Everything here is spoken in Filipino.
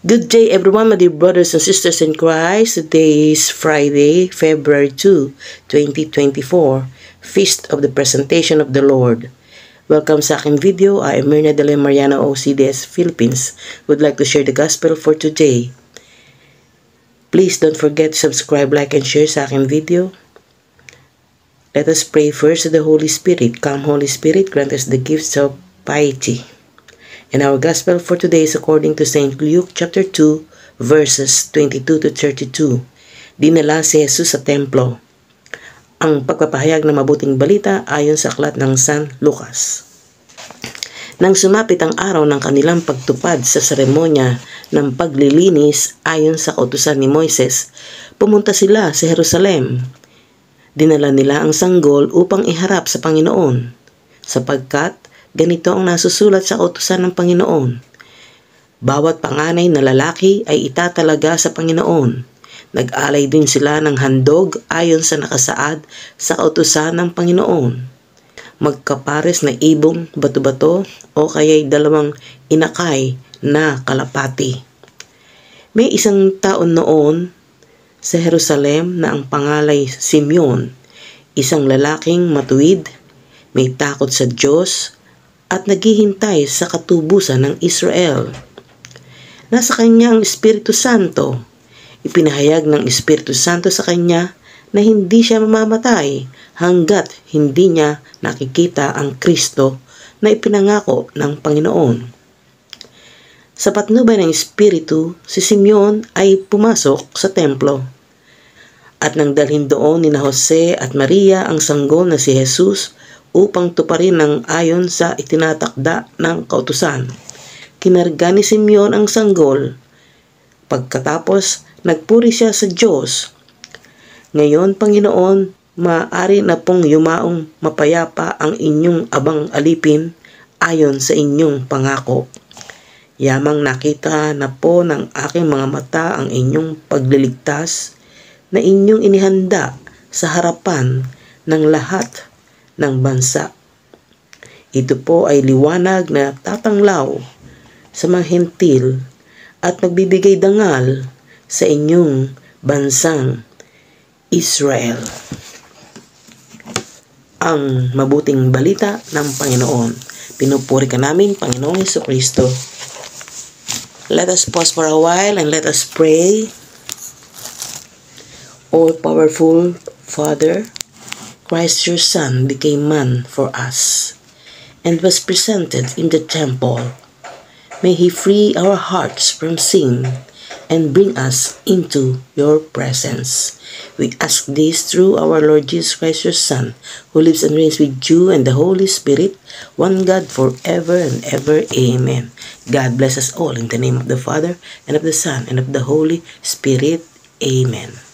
Good day everyone, my dear brothers and sisters in Christ. Today is Friday, February 2, 2024, Feast of the Presentation of the Lord. Welcome sa aking video. I am Myrna de Mariana OCDS Philippines. Would like to share the gospel for today. Please don't forget to subscribe, like, and share sa aking video. Let us pray first to the Holy Spirit. Come, Holy Spirit, grant us the gifts of piety. And our gospel for today is according to St. Luke chapter 2, verses 22 to 32. Dinala si Jesus sa templo. Ang pagpapahayag ng mabuting balita ayon sa aklat ng San Lucas. Nang sumapit ang araw ng kanilang pagtupad sa seremonya ng paglilinis ayon sa kautusan ni Moises, pumunta sila sa Jerusalem. Dinala nila ang sanggol upang iharap sa Panginoon, sapagkat ganito ang nasusulat sa kautusan ng Panginoon. Bawat panganay na lalaki ay itatalaga sa Panginoon. Nag-alay din sila ng handog ayon sa nakasaad sa kautusan ng Panginoon. Magkapares na ibong bato-bato o kaya'y dalawang inakay na kalapati. May isang taon noon sa Jerusalem na ang pangalay Simeon, isang lalaking matuwid, may takot sa Diyos, at naghihintay sa katubusan ng Israel. Nasa kanya ang Espiritu Santo. Ipinahayag ng Espiritu Santo sa kanya na hindi siya mamamatay hanggat hindi niya nakikita ang Kristo na ipinangako ng Panginoon. Sa patnubay ng Espiritu, si Simeon ay pumasok sa templo. At nang dalhin doon ni Jose at Maria ang sanggol na si Jesus upang tuparin ng ayon sa itinatakda ng kautusan. Kinarga ni Simeon ang sanggol. Pagkatapos, nagpuri siya sa Diyos. Ngayon, Panginoon, maaari na pong yumaong mapayapa ang inyong abang alipin ayon sa inyong pangako. Yamang nakita na po ng aking mga mata ang inyong pagliligtas na inyong inihanda sa harapan ng lahat ng bansa. Ito po ay liwanag na tatanglaw sa mga hentil at magbibigay dangal sa inyong bansang Israel. Ang mabuting balita ng Panginoon. Pinupuri ka namin, Panginoong Jesucristo. Let us pause for a while and let us pray. O powerful Father, Christ your Son became man for us and was presented in the temple. May He free our hearts from sin and bring us into your presence. We ask this through our Lord Jesus Christ your Son, who lives and reigns with you and the Holy Spirit, one God forever and ever. Amen. God bless us all in the name of the Father and of the Son and of the Holy Spirit. Amen.